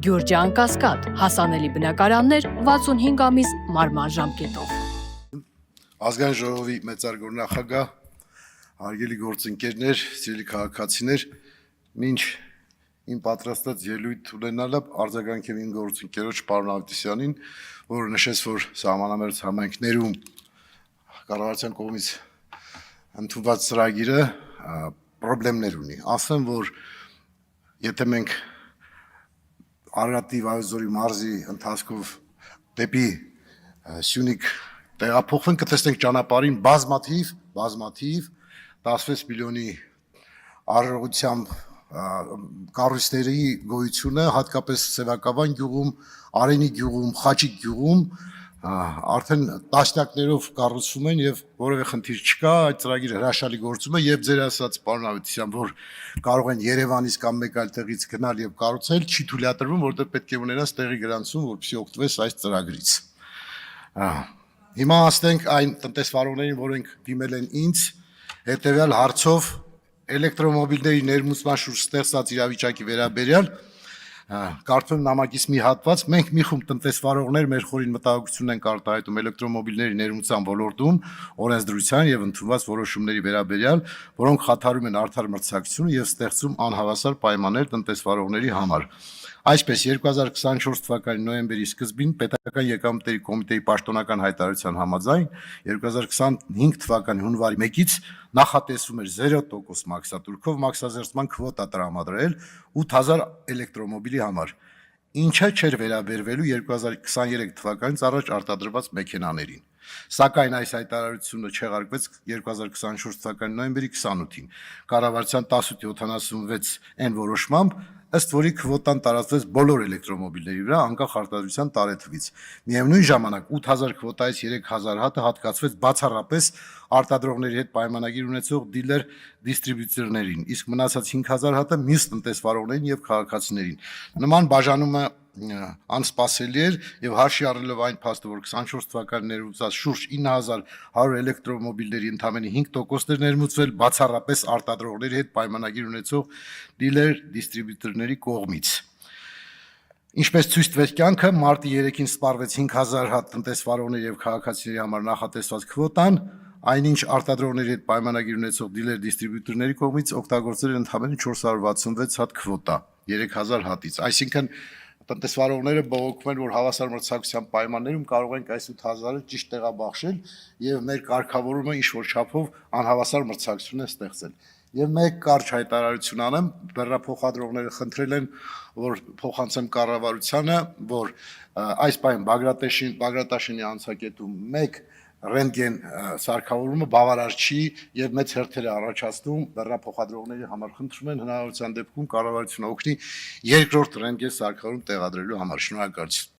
Գյուրջան Կասկադ, հասանելի բնակարաններ 65 ամիս մարման ժամկետով։ Ազգային ժողովի մեծարգոր նախագահ, հարգելի գործընկերներ, սիրելի քաղաքացիներ, մինչ իմ պատրաստած ելույթ ունենալը արձագանքեմ իմ գործընկերոջ պարոն Ավետիսյանին, որը նշեց, որ սահմանամերձ համայնքներում կառավարության կողմից ընդունված ծրագիրը խնդիրներ ունի։ Ասեմ, որ եթե մենք Արարատի Վայոց-Ձորի մարզի ընթացքով դեպի Սյունիք տեղափոխվենք, կտեսնենք ճանապարհին բազմաթիվ 16 միլիոնի արարողությամբ կառույցների գոյությունը, հատկապես Սևակավան գյուղում, Արենի գյուղում, Խաչիկ գյուղում արդեն տասնյակներով կառուցվում են եւ որևէ խնդիր չկա, այդ ծրագիրը հրաշալի գործում է եւ ձեր ասած պարոն Ավետիսյան, որ կարող են Երևանից կամ մեկ այլ տեղից գնալ եւ կառուցել, չի թույլատրվում, որտեղ պետք է ունենաս տեղի գրանցում, որպեսզի օգտվես այս ծրագրից։ Հիմա ասենք այն տնտեսվարողներին, որոնք դիմել են ինձ հետեւյալ հարցով էլեկտրոմոբիլների ներմուծման շուրջ ստեղծած իրավիճակի վերաբերյալ կարդում նամակից մի հատված, մենք մի խումբ տնտեսվարողներ մեր խորին մտահոգություն ենք արտահայտում էլեկտրոմոբիլների ներմուծման ոլորտում օրենսդրության եւ ընդունված որոշումների վերաբերյալ, որոնք խաթարում են արդար մրցակցությունը եւ ստեղծում անհավասար պայմաններ տնտեսվարողների համար։ Այսպես 2024 թվականի նոյեմբերի սկզբին Պետական եկամուտների կոմիտեի պաշտոնական հայտարարության համաձայն 2025 թվականի հունվարի 1-ից նախատեսվում էր 0% մաքսատուրքով մաքսազերծման քվոտա տրամադրել 8000 էլեկտրոմոբիլի համար, ինչը չէր վերաբերվելու 2023 թվականից առաջ արտադրված մեքենաներին։ Սակայն այս հայտարարությունը չեղարկվեց 2024 թվականի նոյեմբերի 28-ին կառավարության 1876-N որոշմամբ, ըստ որի քվոտան տարածվեց բոլոր էլեկտրոմոբիլների վրա, անկախ արտադրության տարեթվից։ Միևնույն ժամանակ 8000 քվոտայից 3000 հատը հատկացվեց բացառապես արտադրողների հետ պայմանագիր ունեցող դիլեր դիստրիբյուտորներին, իսկ մնացած 5000 հատը մյուս տնտեսվարողներին եւ քաղաքացիներին։ Նման բաժանումը անսպասելի էր եւ հաշվի առնելով այն փաստը, որ 24 թվականին ներմուծած շուրջ 9100 էլեկտրոմոբիլների ընդամենը 5%-ն էր ներմուծվել բացառապես արտադրողների հետ պայմանագիր ունեցող դիլեր դիստրիբյուտորների կողմից։ Ինչպես ցույց տվեց կյանքը, մարտի 3-ին սպառվեց 5000 հատ տնտեսվարողների եւ քաղաքացիների համար նախատեսված քվոտան, այնինչ արտադրողների հետ պայմանագիր ունեցող դիլեր դիստրիբյուտորների կողմից օգտագործել են ընդամենը 466 հատ քվոտա 3000 հատից, այսինքն տնտեսվարողները բողոքում են, որ հավասար մրցակցության պայմաններում կարող ենք այս 8000-ը ճիշտ տեղաբաշխել եւ մեր կարգավորումը ինչ-որ չափով անհավասար մրցակցություն է ստեղծել։ Եվ մեկ կարճ հայտարարություն անեմ, բեռնափոխադրողները խնդրել են, որ փոխանցեմ կառավարությանը, որ այս պայն Բագրատաշինի անցակետում 1 ռենտգեն սարքավորումը բավարար չի եւ մեծ հերթեր է առաջացնում բեռնափոխադրողների համար, խնդրում են հնարավորության դեպքում կառավարությունը օգնի երկրորդ ռենտգեն սարքավորում տեղադրելու համար։ Շնորհակալություն։